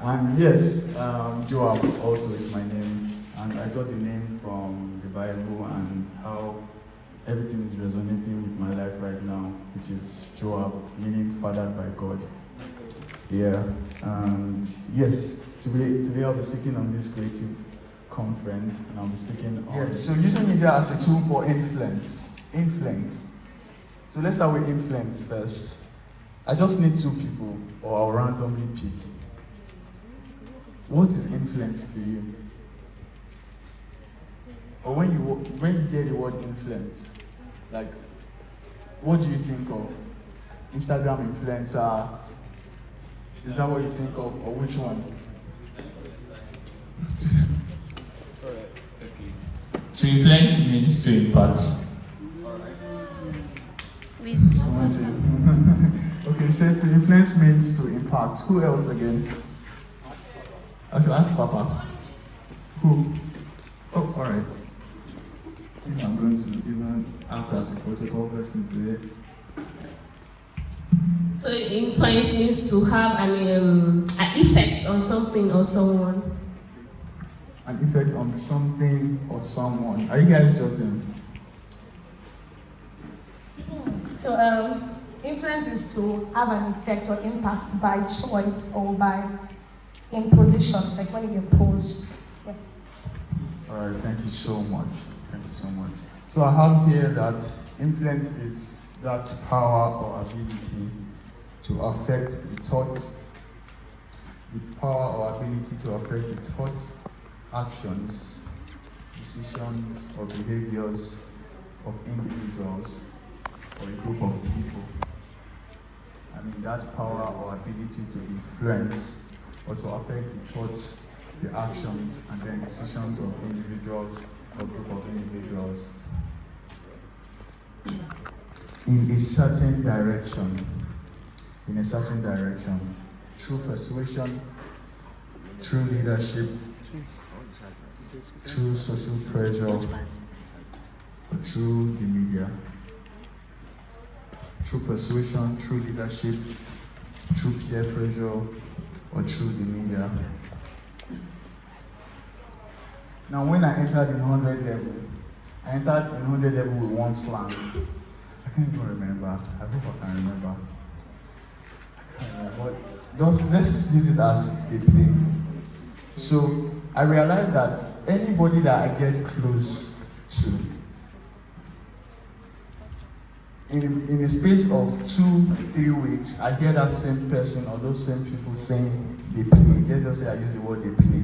And yes, Joab also is my name, and I got the name from the Bible and how everything is resonating with my life right now, which is Joab, meaning fathered by God. Yeah, and yes, today I'll be speaking on this creative conference, and I'll be speaking on... Yes, so using media as a tool for influence. So let's start with influence first. I just need two people, or I'll randomly pick. What is influence to you? Or when you hear the word influence, like, what do you think of? Instagram influencer? Is that what you think of, or which one? Alright, okay. To influence means to impact. Someone said. Okay, so to influence means to impact. Who else again? I should ask Papa. Who? Oh, alright. I think I'm going to even act as a protocol person today. So influence means to have an effect on something or someone. An effect on something or someone. Are you guys judging? So influence is to have an effect or impact by choice or by imposition, like when you impose. Yes. Alright, thank you so much. Thank you so much. So I have here that influence is that power or ability to affect the thoughts, the power or ability to affect the thoughts, actions, decisions, or behaviors of individuals or a group of people. I mean, that power or ability to influence or to affect the thoughts, the actions, and then decisions of individuals or group of individuals in a certain direction. Through persuasion, through leadership, through social pressure, or through the media. Through persuasion, through leadership, through peer pressure, or through the media. Now, when I entered in 100 level, I entered in 100 level with one slang. I can't even remember. I hope I can remember. But let's use it as a play. So I realized that anybody that I get close to, in a space of 2-3 weeks, I hear that same person or those same people saying they play. Let's just say I use the word they play.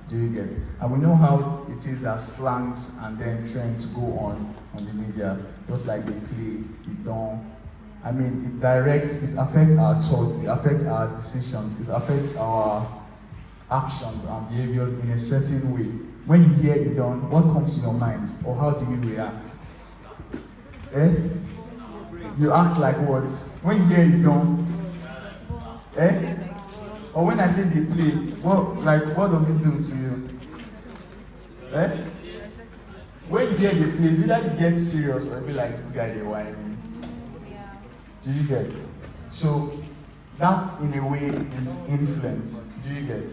Do you get? And we know how it is that slangs and then trends go on the media. Just like they play, it don't. I mean, it affects our thoughts, it affects our decisions, it affects our actions and behaviors in a certain way. When you hear it done, what comes to your mind? Or how do you react? You act like what? When you hear it done, or when I say they play, what does it do to you? When you hear they play, is either you get serious or you be like, this guy they whine. Do you get? So that in a way is influence. Do you get?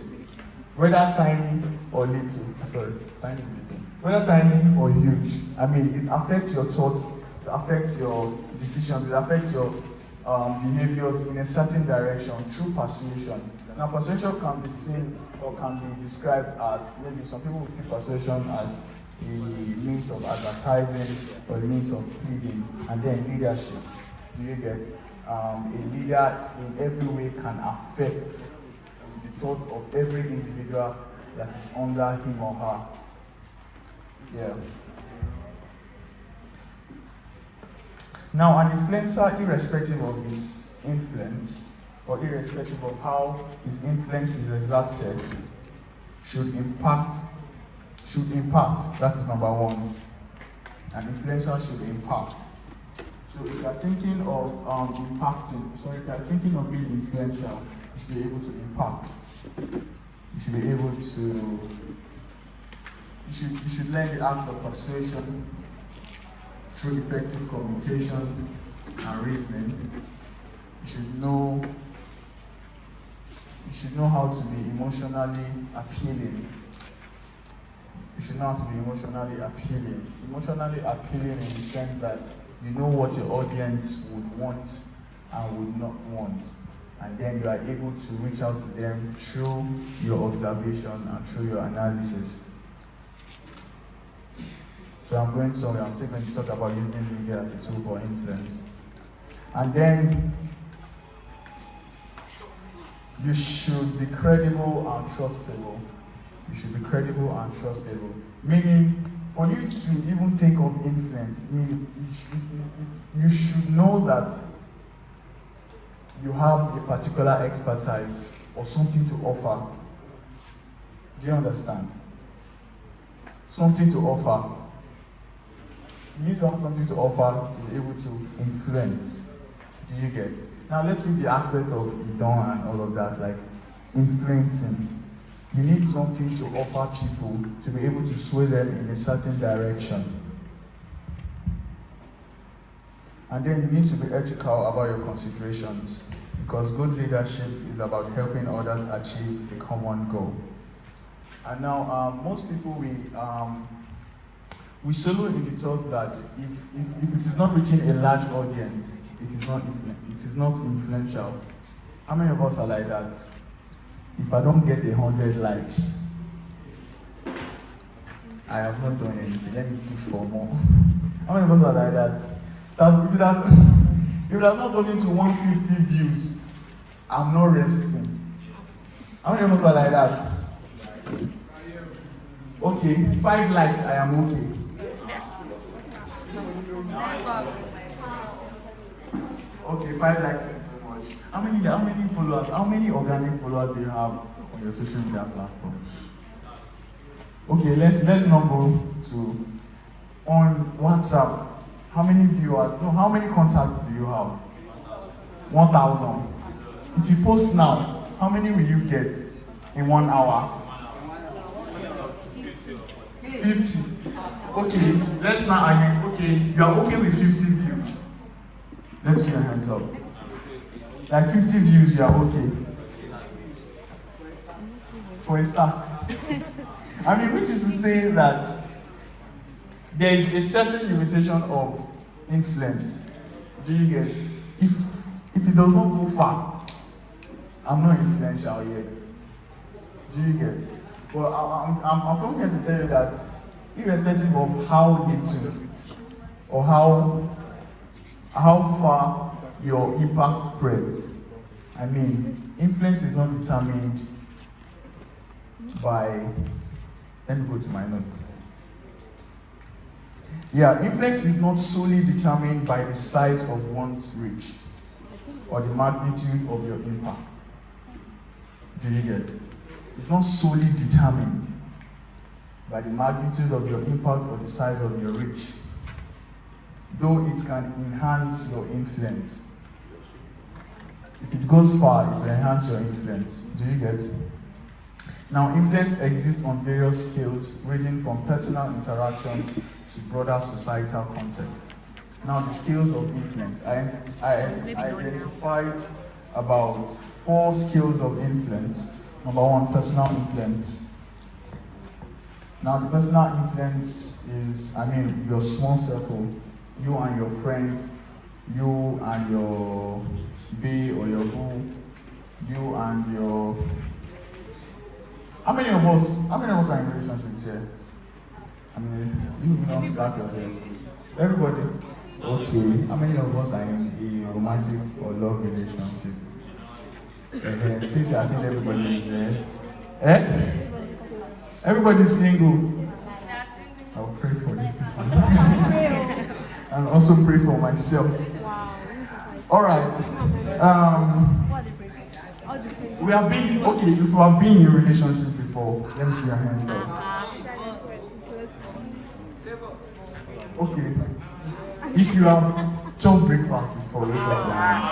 Whether tiny or little. Sorry, tiny is little. Whether tiny or huge. I mean, it affects your thoughts, it affects your decisions, it affects your behaviors in a certain direction through persuasion. Now, persuasion can be seen or can be described as, maybe some people would see persuasion as a means of advertising or a means of pleading, and then leadership. Do you get? A leader in every way can affect the thoughts of every individual that is under him or her. Yeah. Now, an influencer, irrespective of his influence, or irrespective of how his influence is exerted, should impact. That is number one. An influencer should impact. So if you are thinking of if you are thinking of being influential, you should be able to impact. You should be able to, you should learn the art of persuasion through effective communication and reasoning. You should should know how to be emotionally appealing. You should know how to be emotionally appealing. Emotionally appealing in the sense that you know what your audience would want and would not want. And then you are able to reach out to them through your observation and through your analysis. So I'm going somewhere. I'm still going to talk about using media as a tool for influence. And then you should be credible and trustable. You should be credible and trustable. Meaning, for you to even think of influence, meaning you should know that you have a particular expertise or something to offer. Do you understand? Something to offer. You need to have something to offer to be able to influence. Do you get? Now let's leave the aspect of Idon and all of that, like influencing. You need something to offer people to be able to sway them in a certain direction. And then you need to be ethical about your considerations, because good leadership is about helping others achieve a common goal. And now, most people, we solo in the thought that if it is not reaching a large audience, it is not influential. How many of us are like that? If I don't get 100 likes, I have not done anything. Let me push for more. How many of us are like that? If it has not gotten to 150 views, I'm not resting. How many of us are like that? Okay, 5 likes, I am okay. Okay, 5 likes is too much. How many followers, how many organic followers do you have on your social media platforms? Okay, let's now go to on WhatsApp. How many viewers? No, how many contacts do you have? 1,000. If you post now, how many will you get in 1 hour? 50. Okay, let's now agree. Okay, you are okay with 50 views. Let me see your hands up. Like 50 views, you are okay. For a start. I mean, which is to say that there is a certain limitation of influence. Do you get? If it does not go far, I'm not influential yet. Do you get? Well, I'm coming here to tell you that irrespective of how little or how far your impact spreads, I mean, influence is not determined by. Let me go to my notes. Yeah, influence is not solely determined by the size of one's reach or the magnitude of your impact. Do you get? It's not solely determined by the magnitude of your impact or the size of your reach, though it can enhance your influence. If it goes far, it will enhance your influence. Do you get? Now, influence exists on various scales, ranging from personal interactions to broader societal context. Now, the scales of influence. I identified about 4 scales of influence. Number 1, personal influence. Now, the personal influence is, your small circle. You and your friend, you and your bae or your boo, you and your... How many of us are in relationships here? You don't ask yourself. Everybody? Okay. How many of us are in a romantic or love relationship? Since you are saying everybody is there. Everybody's single. I'll pray for these people. And also pray for myself. Alright. We have been, okay, if you have been in a relationship before, let me see your hands up. Okay. If you have chopped breakfast before, raise up your hands.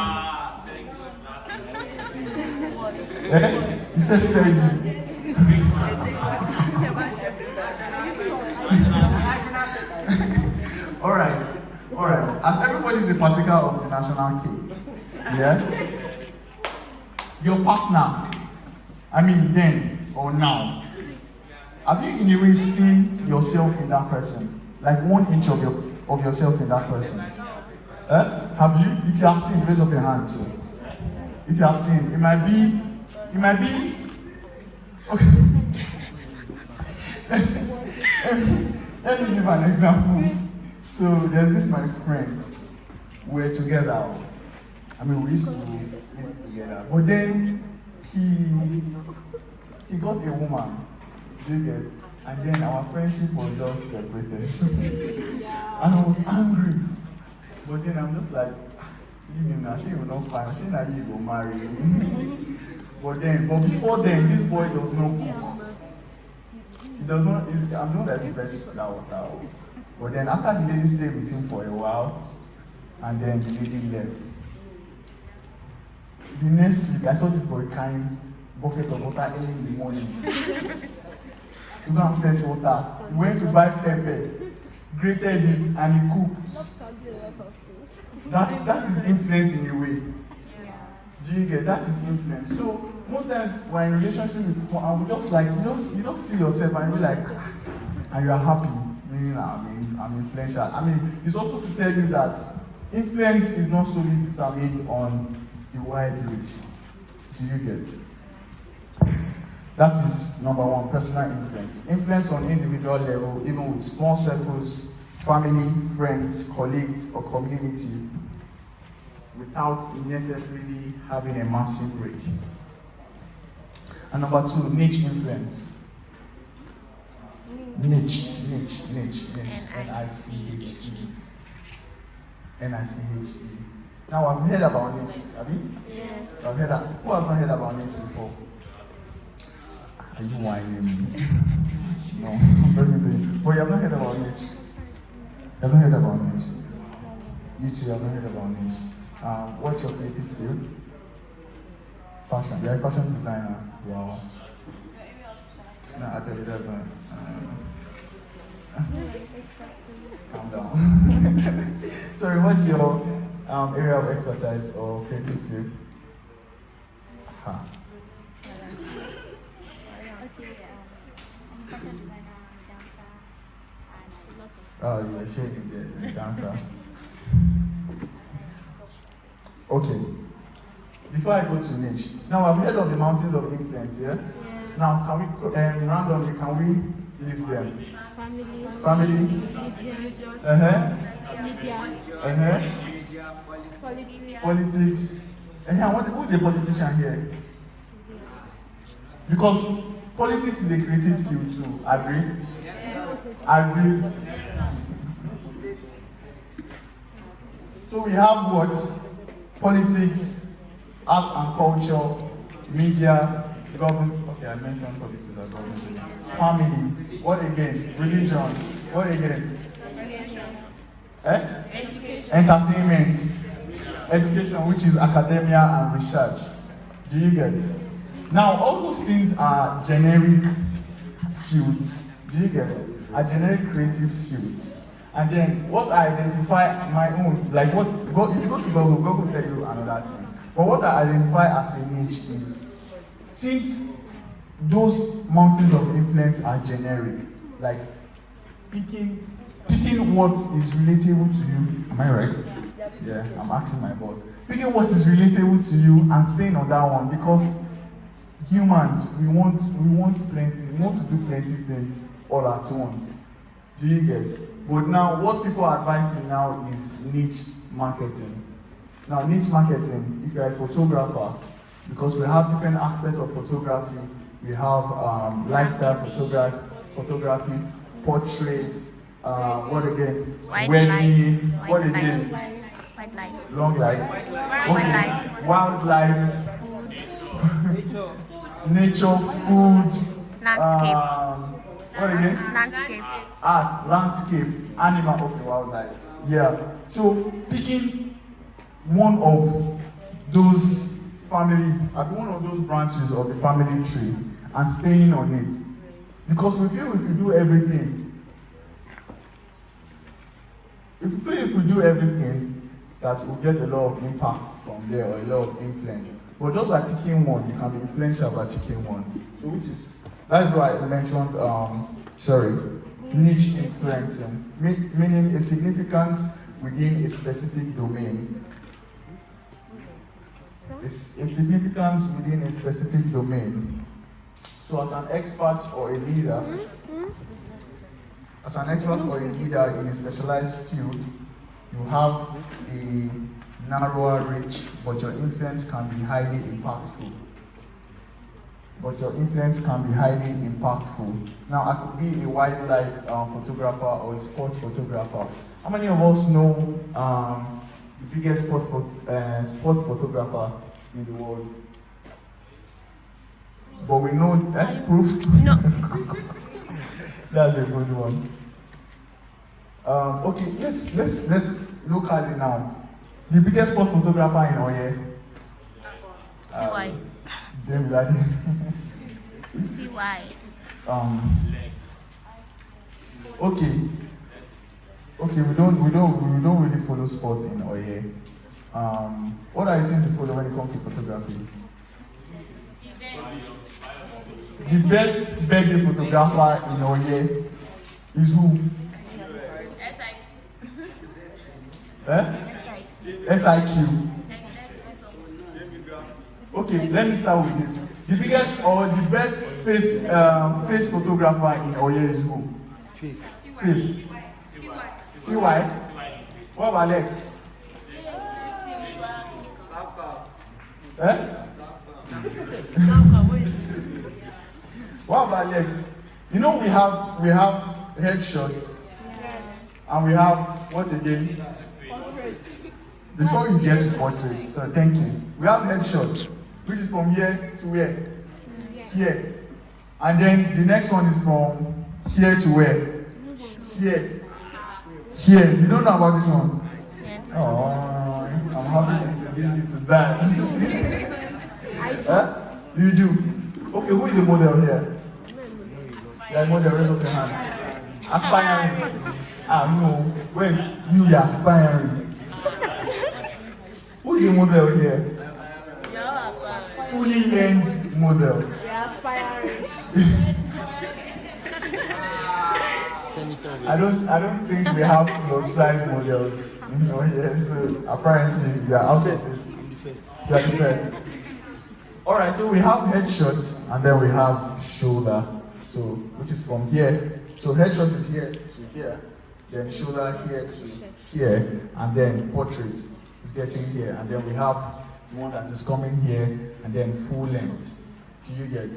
You said steady. Alright. As everybody is a partaker of the national cake, yeah? Your partner I mean, then or now, have you in a way seen yourself in that person? Like 1 inch of yourself in that person? Have you? If you have seen, raise up your hand too. If you have seen, it might be, okay. Let me give an example. So there's this my friend. We're together. I mean, we used to eat together. But then he got a woman. Do you get? And then our friendship was just separated. And I was angry. But then I'm just like, leave him now. She will not find. She now you will marry. But before then, this boy does not cook. He does not. I'm not as fresh that water. But then after the lady stayed with him for a while, and then the lady left. The next week, I saw this boy carrying bucket of water early in the morning to go and fetch water. He went to buy pepper, grated it, and he cooked. That is influence in a way. Do you get? That is influence. So most times we're in relationship with people and we just like you don't see yourself and you're like, and you are happy. I'm influential. I mean, it's also to tell you that influence is not solely determined on the wide reach. Do you get? That is number one, personal influence. Influence on individual level, even with small circles, family, friends, colleagues, or community, without necessarily having a massive reach. And number two, niche influence. Niche. N-I-C-H-E. N-I-C-H-E. Now, I've heard about niche, have you? Yes. I've heard that. Who has not heard about niche before? Are you whining me? No. Let me see. But you have not heard about niche. You have not heard about niche. You too have not heard about niche. What's your creative field? Fashion. You're a fashion designer. Wow. No, actually, that's not. Calm down. Sorry, what's your area of expertise or creative field? Oh, you were shading the dancer. Okay. Before I go to niche, now I've heard of the mountains of influence, yeah? Now, can we randomly can we list them? Family. Media. Politics. Who's a politician here? Because politics is a creative field too. Agreed? Agreed. So we have what? Politics, arts and culture, media, government. Okay, I mentioned politics and government. Family. What again? Religion. What again? Education. Entertainment. Education, which is academia and research. Do you get? Now, all those things are generic fields. Do you get? Are generic creative fields. And then what I identify my own, like if you go to Google will tell you another thing. But what I identify as a niche is, since those mountains of influence are generic, like picking what is relatable to you. Am I right? Yeah, I'm asking my boss. Picking what is relatable to you and staying on that one, because humans, we want plenty, we want to do plenty things all at once. Do you get? But now, what people are advising now is niche marketing. Now, niche marketing, if you're a photographer, because we have different aspects of photography, we have lifestyle photography, portraits, what again? Wedding, what again? Wildlife. Long life. Wildlife. Food. Nature, food. Landscape. What again? Landscape. Art, landscape, animal, okay, wildlife. Yeah. So picking one of those one of those branches of the family tree and staying on it. Because we feel if we do everything, that will get a lot of impact from there or a lot of influence. But just by picking one, you can be influential by picking one. So that's why I mentioned, niche influencing, meaning a significance within a specific domain. A significance within a specific domain. So as an expert or a leader, in a specialized field, you have a narrower reach, but your influence can be highly impactful. Now, I could be a wildlife photographer or a sport photographer. How many of us know the biggest sport photographer in the world? But we know that proof. No. That's a good one. Okay, let's look at it now. The biggest sport photographer in Oye. CY. David. CY. Okay, we don't really follow sports in Oye. What are you think to follow when it comes to photography? The best birthday photographer in Oye is who? SIQ. Okay, let me start with this. The biggest or the best face photographer in Oye is who? Face. CY. What about Alex? What about Alex? You know we have headshots, and we have what again? Before you get to portraits, so thank you. We have headshots, which is from here to where? Here. And then the next one is from here to where? Here. Here. You don't know about this one? Oh, I'm happy to introduce you to that. You do. Okay, who is the model here? Yeah, model, raise up your hand. Aspiring. No. Where's you? Yeah, aspiring. Who is the model here? Fully learned model. Yeah, aspiring. I don't think we have plus size models, here. So apparently you are out of it. You are the first. Alright, so we have headshots and then we have shoulder. So which is from here. So headshot is here to here, then shoulder here to here, and then portrait is getting here, and then we have one that is coming here, and then full length. Do you get?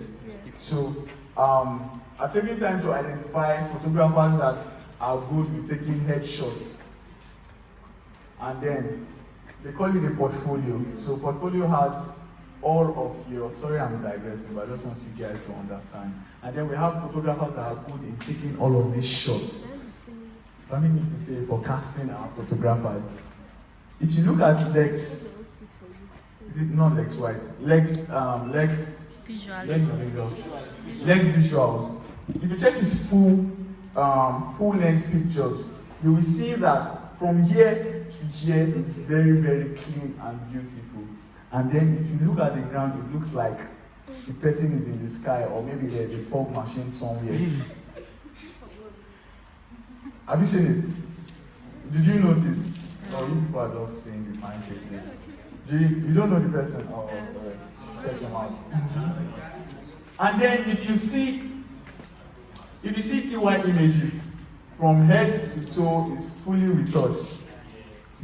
So I've taken time to identify photographers that are good with taking headshots, and then they call it a portfolio. So portfolio has all of your, sorry I'm digressing, but I just want you guys to understand. And then we have photographers that are good in taking all of these shots. Coming in to say for casting our photographers. If you look at Lex, is it not Lex White? Lex Visuals. If you check his full length pictures, you will see that from here to here is very, very clean and beautiful. And then if you look at the ground, it looks like the person is in the sky, or maybe there's a fog machine somewhere. Have you seen it? Did you notice? Or you people are just seeing the fine faces. You don't know the person? Oh, sorry. Check them out. And then if you see TY images, from head to toe is fully retouched.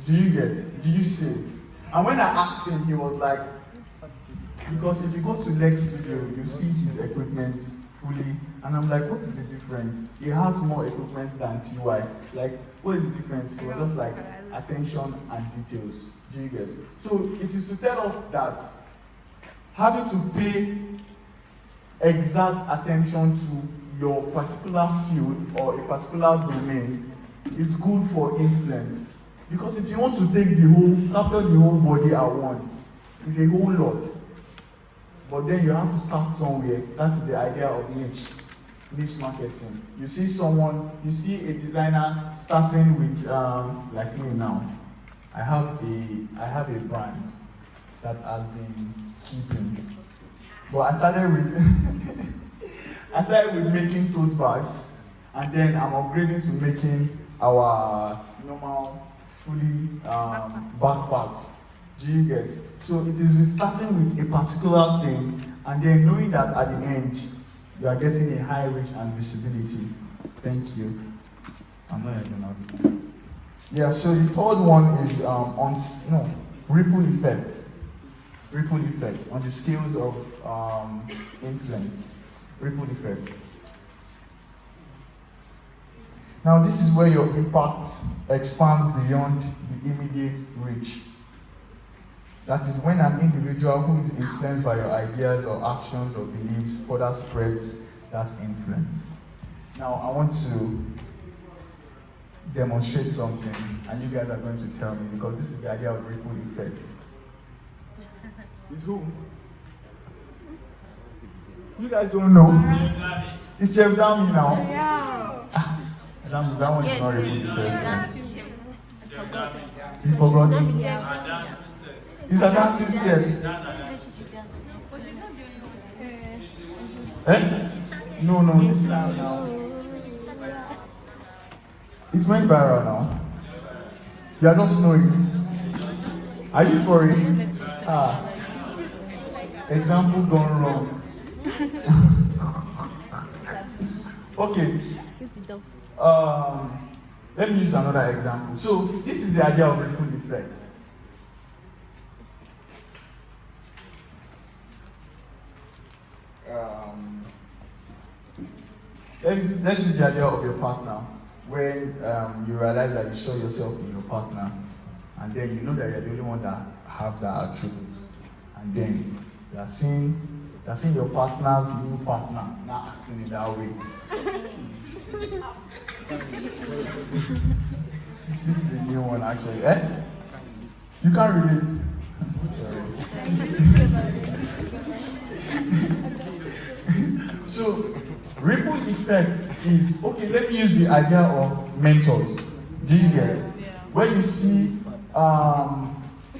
Do you get? Do you see it? And when I asked him, he was like, because if you go to Lex Studio, you see his equipment fully. And I'm like, what is the difference? He has more equipment than TY. Like, what is the difference? He was just like, attention and details. Do you get? So it is to tell us that having to pay exact attention to your particular field or a particular domain is good for influence. Because if you want to take capture the whole body at once, it's a whole lot. But then you have to start somewhere. That's the idea of niche marketing. You see a designer starting with, like me now. I have a brand that has been sleeping. But I started with making tote bags, and then I'm upgrading to making our normal fully backpacks. Do you get? So it is with starting with a particular thing and then knowing that at the end you are getting a high reach and visibility. Thank you. I'm not even out. Yeah, so the third one is ripple effect. Ripple effect on the scales of influence. Ripple effect. Now this is where your impact expands beyond the immediate reach. That is when an individual who is influenced by your ideas or actions or beliefs further spreads that influence. Now I want to demonstrate something and you guys are going to tell me because this is the idea of ripple effect. It's who? You guys don't know? It's Chef Dami now. Yeah. That one is not ripple effect. You You forgot? It's a dancing step. Eh? No, this time now. It went viral now. You are not snowing. Are you for it? Example gone wrong. Okay. Let me use another example. So this is the idea of ripple effect. Let's use the idea of your partner. When you realize that you saw yourself in your partner, and then you know that you're the only one that have that attribute, and then you're seeing your partner's new partner now acting in that way. This is a new one actually. You can't relate. Sorry. So ripple effect is, okay, let me use the idea of mentors. Do you get? Where you see,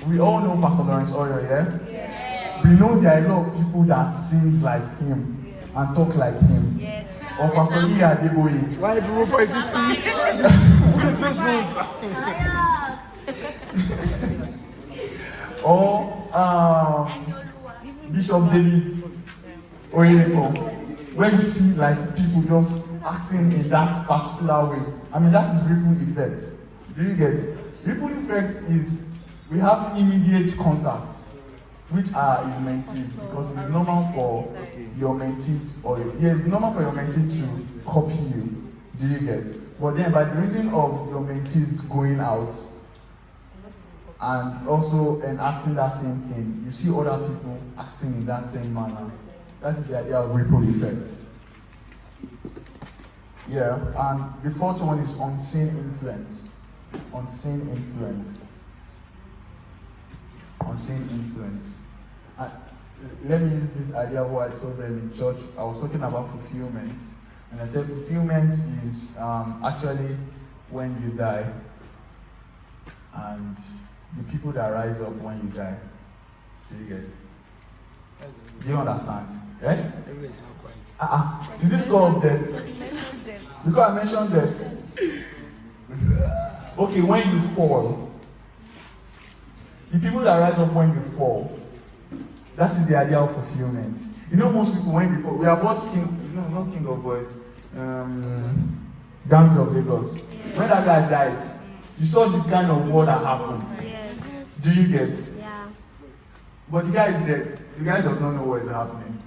we all know Pastor Lawrence Oyo, yeah? Yes. We know there are a lot of people that sing like him and talk like him. Yes. Or Pastor Iya Adeboye. Why do or Bishop David Oyedepo. When you see like people just acting in that particular way, I mean that is ripple effect. Do you get? Ripple effect is we have immediate contact, which is mentees, because it's normal for your mentee it's normal for your mentee to copy you. Do you get? But then by the reason of your mentees going out and also enacting that same thing, you see other people acting in that same manner. That is the idea of ripple effect. Yeah, and the fourth one is unseen influence. Unseen influence. Unseen influence. Let me use this idea of what I told them in church. I was talking about fulfillment. And I said fulfillment is actually when you die and the people that rise up when you die. Do you get? Do you understand? Eh? Is it called death? Because I mentioned death. Okay, when you fall, the people that rise up when you fall, that is the idea of fulfillment. You know, most people when they fall, we have watched not King of Boys, Gangs of Lagos. When that guy died, you saw the kind of war that happened. Do you get? Yeah. But the guy is dead. The guy does not know what is happening.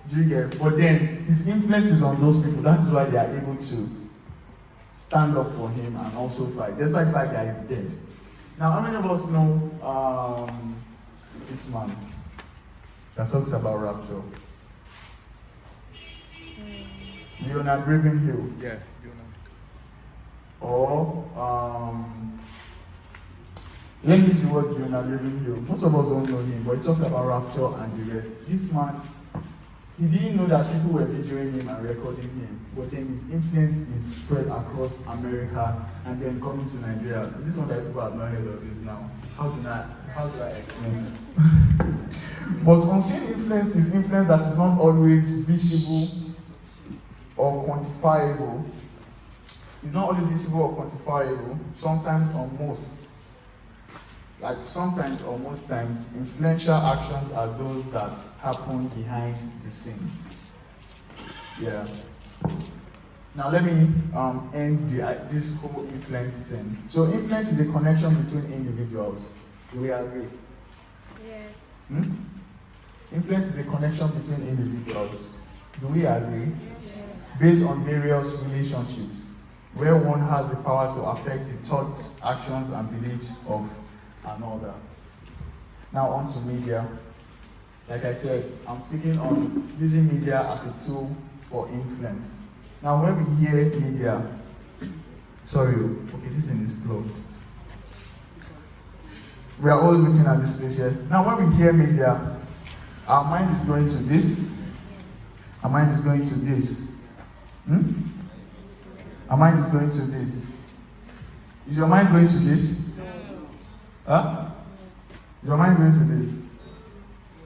Do you get? But then his influence is on those people. That is why they are able to stand up for him and also fight. That's why the guy is dead. Now, how many of us know this man that talks about rapture? Leonard Ravenhill. Yeah, Or let me use the word Leonard Ravenhill. Most of us don't know him, but he talks about rapture and the rest. This man, he didn't know that people were videoing him and recording him, but then his influence is spread across America and then coming to Nigeria. This one that people have not heard of is now. How do I explain it? But unseen influence is influence that is not always visible or quantifiable. It's not always visible or quantifiable, sometimes or most. Like sometimes or most times, influential actions are those that happen behind the scenes. Yeah. Now let me end this whole influence thing. So influence is a connection between individuals. Do we agree? Yes. Influence is a connection between individuals. Do we agree? Yes. Based on various relationships, where one has the power to affect the thoughts, actions, and beliefs of another. Now on to media. Like I said, I'm speaking on using media as a tool for influence. Now when we hear media, this thing is plugged. We are all looking at this place here. Now when we hear media, our mind is going to this. Our mind is going to this. Our mind is going to this. Is your mind going to this? Huh? Is your mind going to this?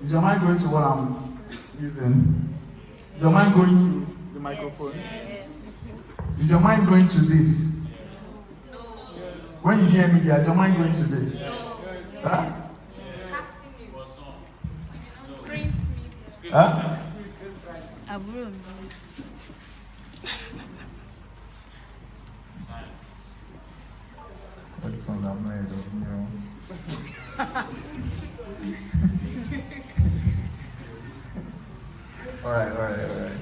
Is your mind going to what I'm using? Is your mind going to the microphone? Is your mind going to this? When you hear media, is your mind going to this? Huh? Huh? What song I'm made of, you know? All right.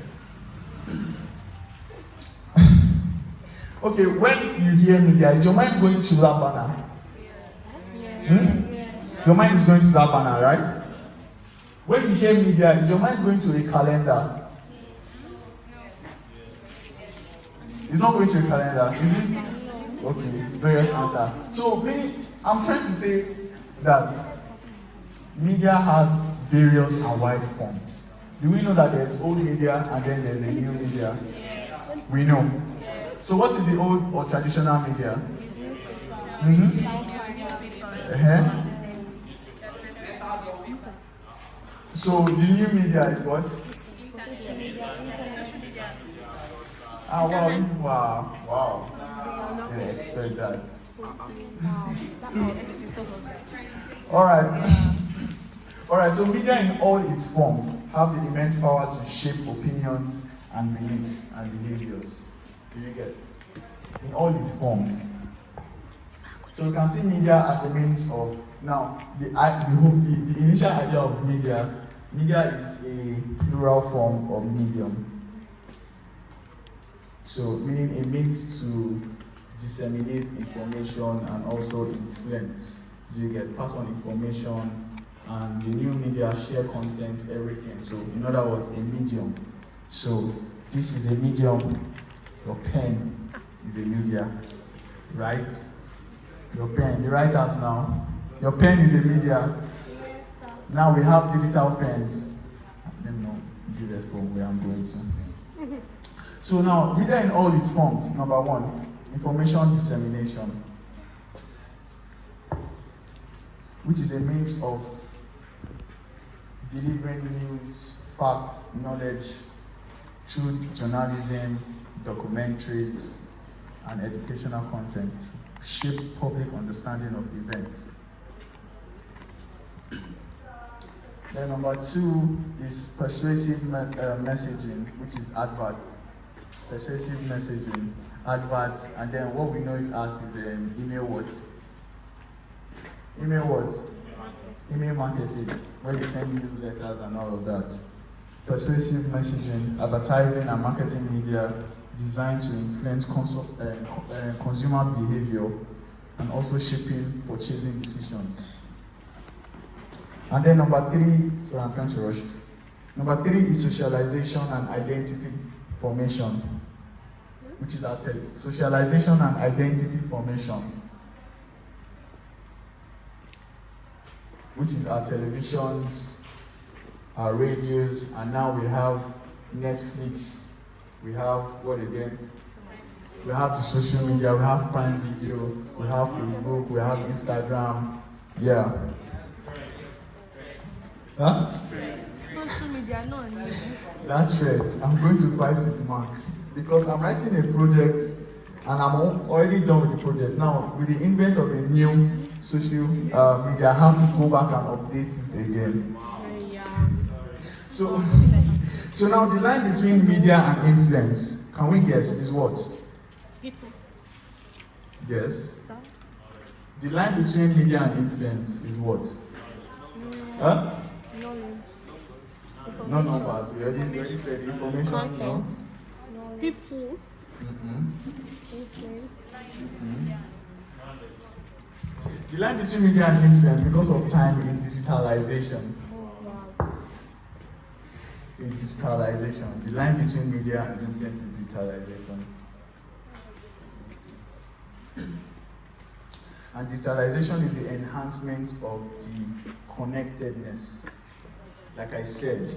Okay, when you hear media, is your mind going to that banner? Your mind is going to that banner, right? When you hear media, is your mind going to a calendar? It's not going to a calendar, is it? Okay, various answer. So I'm trying to say that media has various and wide forms. Do we know that there's old media and then there's a new media? We know. So what is the old or traditional media? So the new media is what? Wow. Didn't expect that. Alright, so media in all its forms have the immense power to shape opinions and beliefs and behaviors. Do you get? In all its forms. So you can see media as a means of, now, the initial idea of media is a plural form of medium. So meaning a means to disseminate information and also influence. Do you get? Pass on information, and the new media share content, everything. So in other words, a medium. So this is a medium. Your pen is a media, right? Your pen, the writers now. Your pen is a media. Now we have digital pens. Let me know, give us where I'm going to. So now, media in all its forms. Number one, information dissemination, which is a means of delivering news, facts, knowledge through journalism, documentaries, and educational content to shape public understanding of events. Then number two is persuasive messaging, which is adverts. Persuasive messaging, adverts, and then what we know it as is email what? Email marketing, where you send newsletters and all of that. Persuasive messaging, advertising and marketing media designed to influence consumer behavior and also shaping purchasing decisions. And then number three, sorry, I'm trying to rush. Number three is socialization and identity formation, which is our socialization and identity formation, which is our televisions, radios, and now we have Netflix. We have what again? We have the social media. We have Prime Video. We have Facebook. We have Instagram. Yeah. Huh? Social media, no. That's right. I'm going to fight with Mark because I'm writing a project and I'm already done with the project. Now, with the invent of a new social media, I have to go back and update it again. So now the line between media and influence, can we guess, is what? People. Yes. The line between media and influence is what? Huh? Knowledge. No numbers. We already said information. Content. People. Mm-hmm. The line between media and influence, because of time, is digitalization. Is digitalization. The line between media and influence is digitalization. And digitalization is the enhancement of the connectedness. Like I said,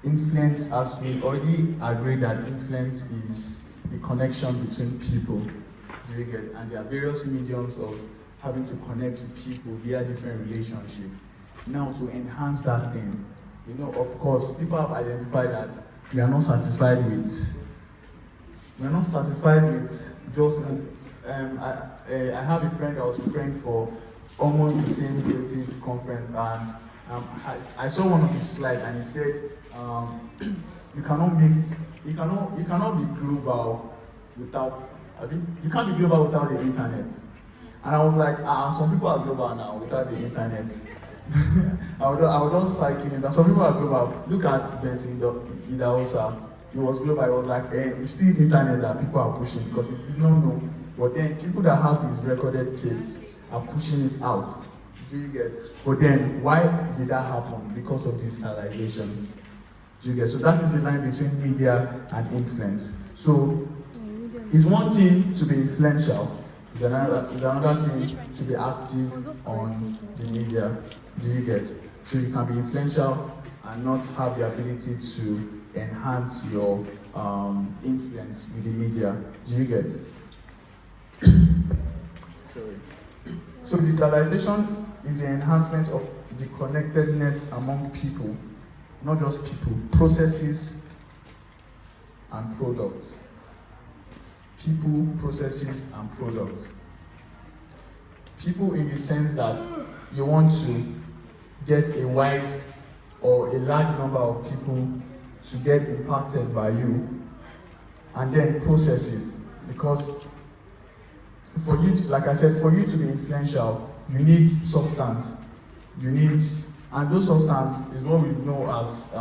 influence, as we already agreed that influence is the connection between people. Do you get? And there are various mediums of having to connect with people via different relationships. Now, to enhance that thing, of course, people have identified that we are not satisfied with just. I have a friend that was preparing for almost the same creative conference, and I saw one of his slides, and he said, you cannot be global without. You can't be global without the internet. And I was like, some people are global now without the internet. I would just cycle in that some people are global. Look at Benson Idahosa. It was global. It was like it's still the internet that people are pushing because it is not known. But then people that have these recorded tapes are pushing it out. Do you get? But then why did that happen? Because of digitalization. Do you get? So that is the line between media and influence. So it's one thing to be influential. It's another thing to be active on the media. Do you get? So you can be influential and not have the ability to enhance your influence with the media. Do you get? Sorry. So digitalization is the enhancement of the connectedness among people, not just people, processes and products. People, processes, and products. People in the sense that you want to get a wide or a large number of people to get impacted by you, and then processes, because for you to, like I said, for you to be influential, you need substance. And those substance is what we know as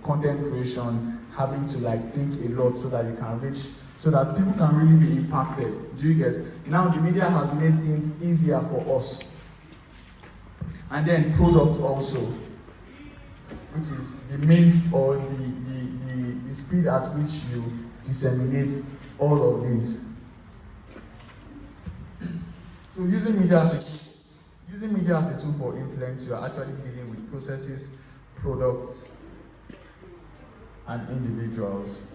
content creation, having to think a lot so that you can reach, so that people can really be impacted. Do you get? Now the media has made things easier for us. And then product also, which is the means or the speed at which you disseminate all of these. So using media as a tool for influence, you are actually dealing with processes, products, and individuals.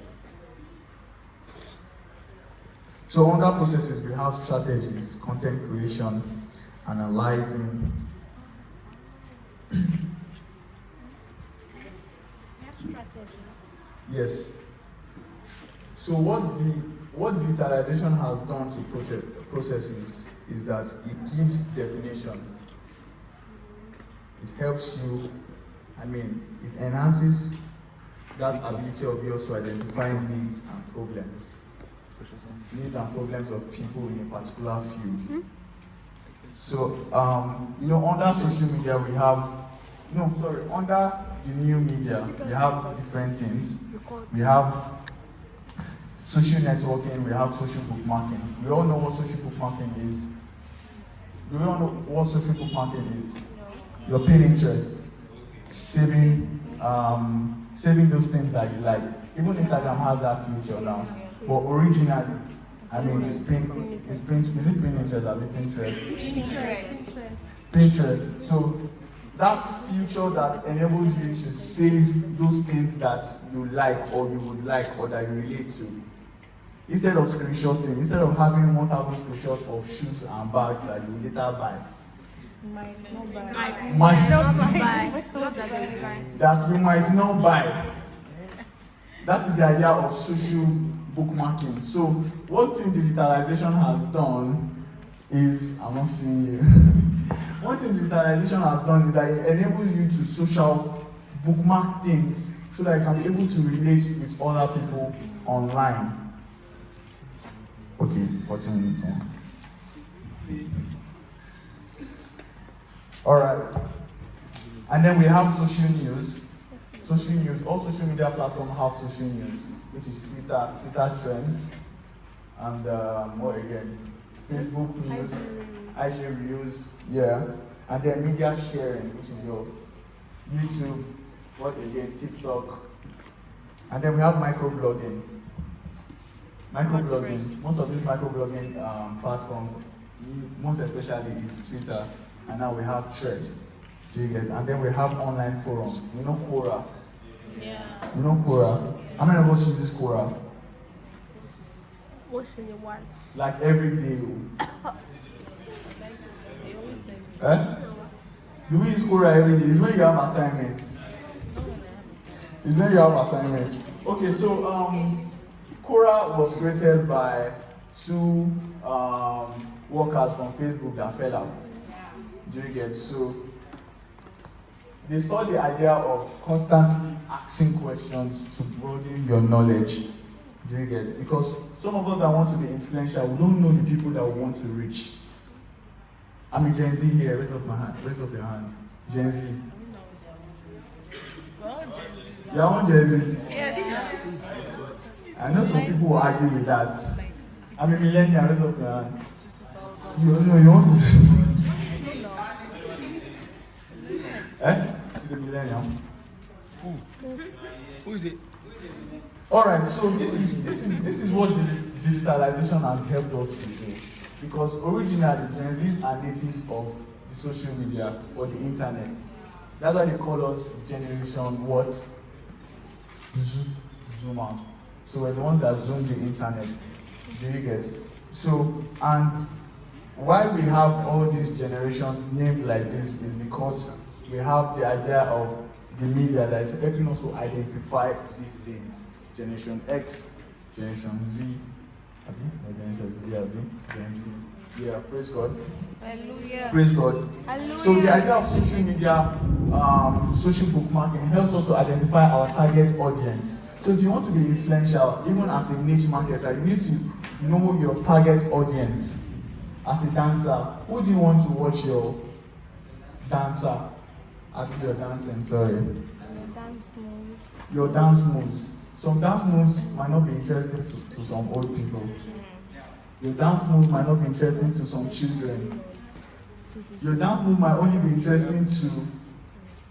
So under processes, we have strategies, content creation, analyzing. Yes. So what digitalization has done to processes is that it gives definition. It helps you, it enhances that ability of yours to identify needs and problems. Needs and problems of people in a particular field. So, under social media under the new media, we have different things. We have social networking, we have social bookmarking. We all know what social bookmarking is. Do we all know what social bookmarking is? Your pin interest, saving those things that you like. Even Instagram has that feature now. But originally, is it Pinterest or Pinterest? Pinterest. So that feature that enables you to save those things that you like or you would like or that you relate to. Instead of screenshotting, instead of having 1,000 screenshots of shoes and bags that you later buy. That you might not buy. That is the idea of social bookmarking. So what thing digitalization has done is, I'm not seeing you. One thing digitalization has done is that it enables you to social bookmark things so that you can be able to relate with other people online. Okay, 14 minutes on. Alright. And then we have social news. Social news, all social media platforms have social news, which is Twitter trends, and what again? Facebook news, IG reviews, yeah. And then media sharing, which is your YouTube, what again? TikTok. And then we have microblogging. Microblogging, most of these microblogging platforms, most especially is Twitter, and now we have Thread. Do you get? And then we have online forums. You know Quora? Yeah. You know Quora? How many of us use this Quora? What's in the one? Like every day. Eh? Do we use Quora every day? It's when you have assignments. It's when you have assignments. Okay, so Quora was created by two workers from Facebook that fell out. Do you get? So they saw the idea of constantly asking questions to broaden your knowledge. Do you get? Because some of us that want to be influential, we don't know the people that we want to reach. I'm a Gen Z here. Raise up my hand. Raise up your hand. Gen Z. You're on Gen Z. I know some people will argue with that. I'm a millennial. Raise up your hand. You want to see? Eh? She's a millennial. Who is it? Alright, so this is what digitalization has helped us to do. Because originally Gen Zs are natives of the social media or the internet. That's why they call us generation what? Zoomers. So we're the ones that zoom the internet. Do you get? So, and why we have all these generations named like this is because we have the idea of the media that is helping us to identify these things. Generation X, Generation Z, Generation Z, Gen Z. Yeah, praise God. Hallelujah. Praise God. Hallelujah. So the idea of social media, social bookmarking helps us to identify our target audience. So if you want to be influential, even as a niche marketer, you need to know your target audience. As a dancer, who do you want to watch your dancer? I think you're dancing, sorry. Your dance moves. Some dance moves might not be interesting to some old people. Your dance move might not be interesting to some children. Your dance move might only be interesting to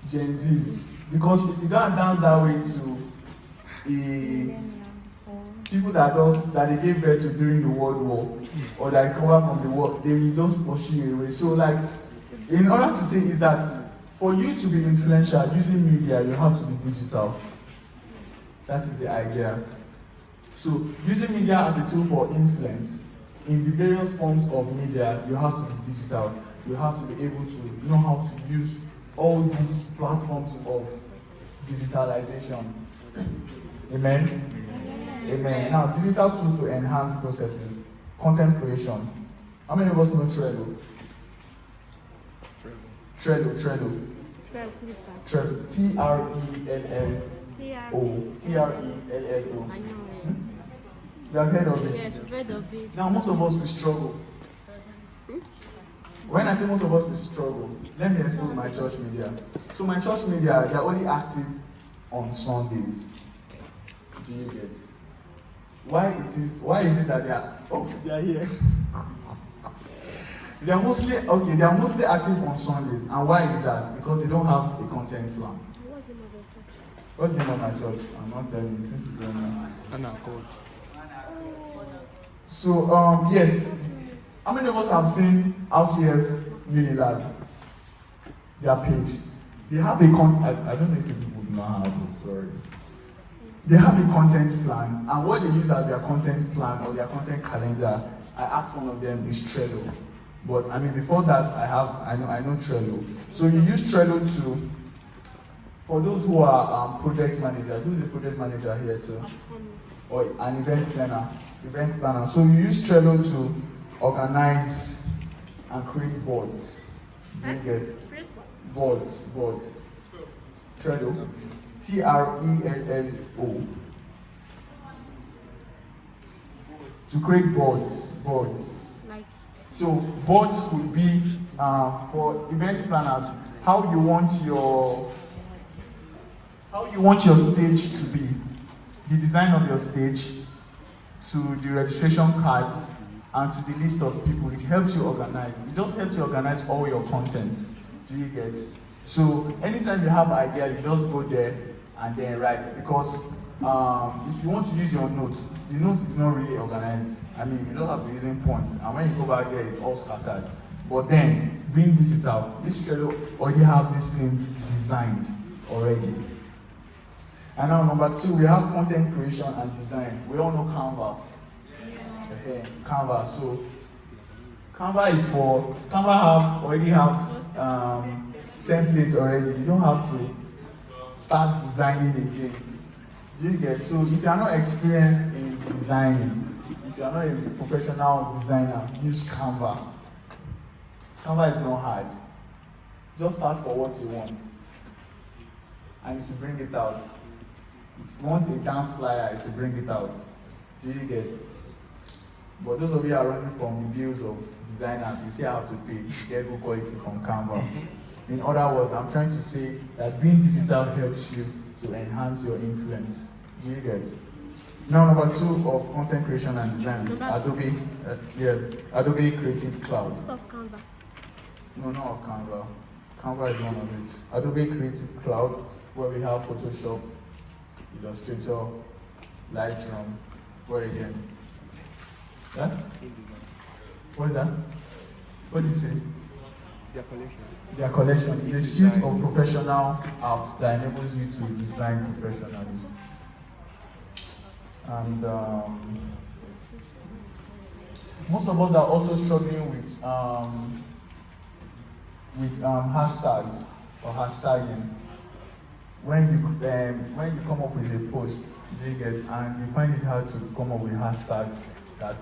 Gen Zs. Because if you don't dance that way to people that they gave birth to during the World War or that recover from the war, they will just push you away. So like, in order to say is that for you to be influential using media, you have to be digital. That is the idea. So using media as a tool for influence, in the various forms of media, you have to be digital. You have to be able to know how to use all these platforms of digitalization. Amen? Amen. Now, digital tools to enhance processes, content creation. How many of us know Trello? Trello. Trello. Trello. You have heard of it? Yes, I've heard of it. Now, most of us will struggle. When I say most of us will struggle, let me expose my church media. So my church media, they are only active on Sundays. Do you get? Why is it that they are here? They are mostly active on Sundays. And why is that? Because they don't have a content plan. What's the name of my church? I'm not telling you since you don't know. Anna called. So yes. How many of us have seen RCF Unilab? Their page. They have a I don't know if you would know how to, sorry. They have a content plan, and what they use as their content plan or their content calendar, I asked one of them, is Trello. But I mean, before that, I know Trello. So you use Trello to, for those who are project managers. Who's a project manager here too? Or an event planner. So you use Trello to organize and create boards. Do you get boards? Trello. Trello. To create boards. So boards could be for event planners, how you want your stage to be, the design of your stage, to the registration cards, and to the list of people. It helps you organize. It just helps you organize all your content. Do you get? So anytime you have an idea, you just go there and then write. Because if you want to use your notes, the note is not really organized. I mean, you don't have to be using points, and when you go back there, it's all scattered. But then, being digital, this Trello already have these things designed already. And now number 2, we have content creation and design. We all know Canva. Canva. So Canva already have templates already. You don't have to start designing again. Do you get? So if you are not experienced in designing, if you are not a professional designer, use Canva. Canva is not hard. Just search for what you want, and you bring it out. If you want a dance flyer, to bring it out. Do you get? But those of you who are running from the bills of designers, you still have to pay to get good quality from Canva. In other words, I'm trying to say that being digital helps you to enhance your influence. Do you get? Now, number 2 of content creation and design is Adobe Creative Cloud. No, not of Canva. Canva is one of it. Adobe Creative Cloud, where we have Photoshop, Illustrator, Lightroom. What again? Huh? What is that? What did you say? Their collection is a suite of professional apps that enables you to design professionally. And most of us are also struggling with hashtags or hashtagging. When you come up with a post, do you get, and you find it hard to come up with hashtags that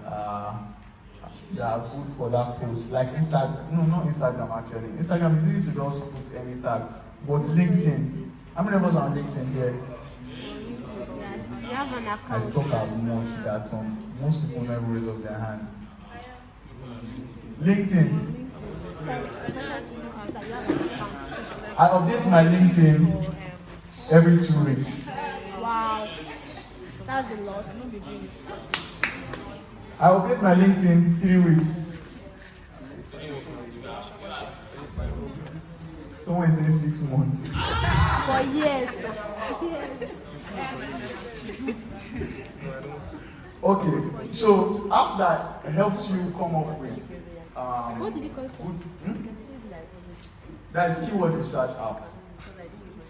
are good for that post. Like Instagram, no, not Instagram actually. Instagram is easy to just put any tag. But LinkedIn, how many of us are on LinkedIn here? You have an I account. talk as much that most people never raise up their hand. LinkedIn. I update my LinkedIn every 2 weeks. Wow. That's a lot. I update my LinkedIn 3 weeks. Someone says 6 months. For years. Okay, so app that helps you come up with What did you call it? That's keyword research apps.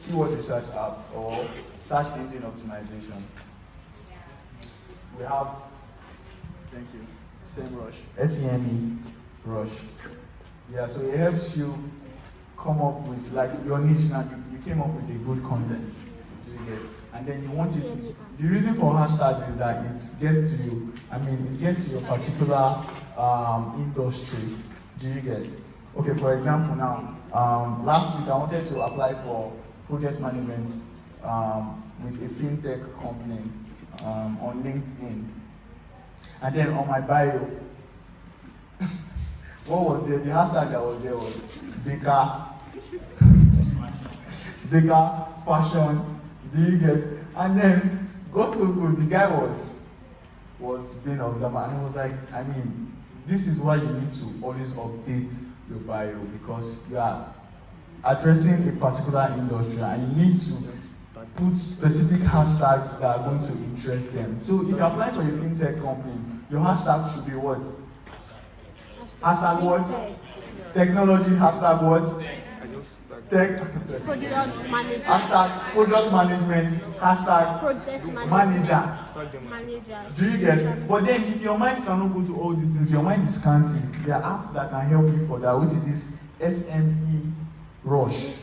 Keyword research apps or search engine optimization. We have, thank you, SEMrush, SEME Rush. Yeah, so it helps you come up with like your niche. Now you came up with a good content. Do you get? And then you want it. The reason for hashtag is that it gets to you. I mean, it gets to your particular industry. Do you get? Okay, for example, now last week I wanted to apply for project management with a fintech company on LinkedIn, and then on my bio, what was there? The hashtag that was there was Baker fashion. Do you get? And then got so good. The guy was being observant, and he was like, I mean, this is why you need to always update your bio, because you are addressing a particular industry and you need to put specific hashtags that are going to interest them. So if you apply for a fintech company, your hashtag should be what? Hashtag what? Technology, hashtag what? Tech. Product manager. Hashtag product management. Hashtag Project manager. Manager. Do you get it? But then if your mind cannot go to all these things, your mind is scanting. There are apps that can help you for that, which is this SME Rush.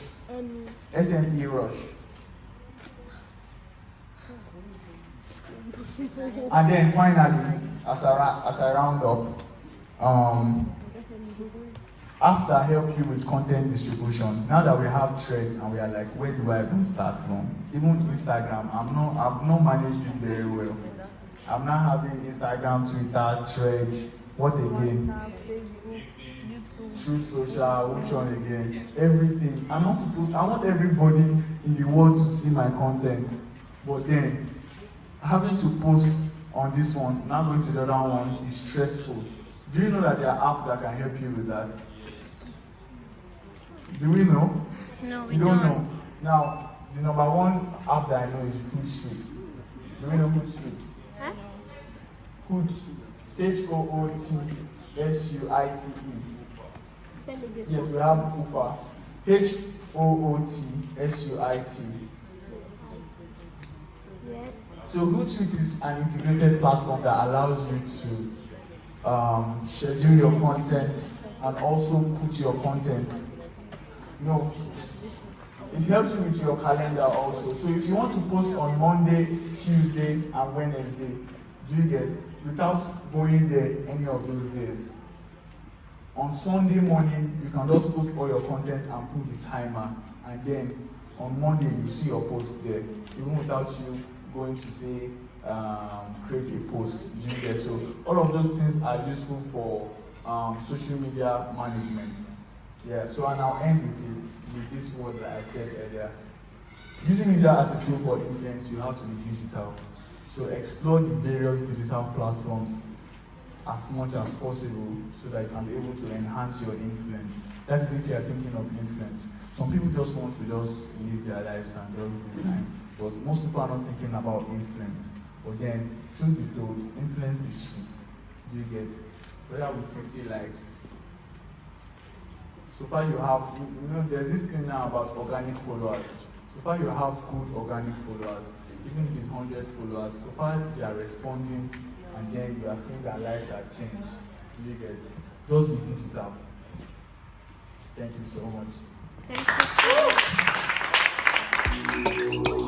SME Rush. And then finally, as I round up, apps that help you with content distribution. Now that we have Thread and we are like, where do I even start from? Even Instagram, I've not managed it very well. I'm not having Instagram, Twitter, Thread. What again? Truth Social, which one again? Everything. I want everybody in the world to see my content. But then, having to post on this one, now going to the other one is stressful. Do you know that there are apps that can help you with that? Do we know? No, we You don't don't. know. Now, the number one app that I know is Hootsuite. Do we know Hootsuite? Huh? Hoot, Hootsuite. Spell it this Yes, one. we have Ufa. Hootsuite. Yes. So Hootsuite is an integrated platform that allows you to schedule your content and also put your content. No, it helps you with your calendar also. So if you want to post on Monday, Tuesday, and Wednesday, do you get, without going there any of those days, on Sunday morning you can just post all your content and put the timer, and then on Monday you see your post there, even without you going to say create a post. Do you get? So all of those things are useful for social media management. Yeah, so and I'll end with this word that I said earlier. Using media as a tool for influence, you have to be digital. So explore the various digital platforms as much as possible so that you can be able to enhance your influence. That is if you are thinking of influence. Some people just want to just live their lives and just design, but most people are not thinking about influence. But then, truth be told, influence is sweet. Do you get? Whether with 50 likes. So far you have, there's this thing now about organic followers. So far you have good organic followers, even if it's 100 followers. So far they are responding, and then you are seeing their lives are changed. Do you get? Just be digital. Thank you so much. Thank you.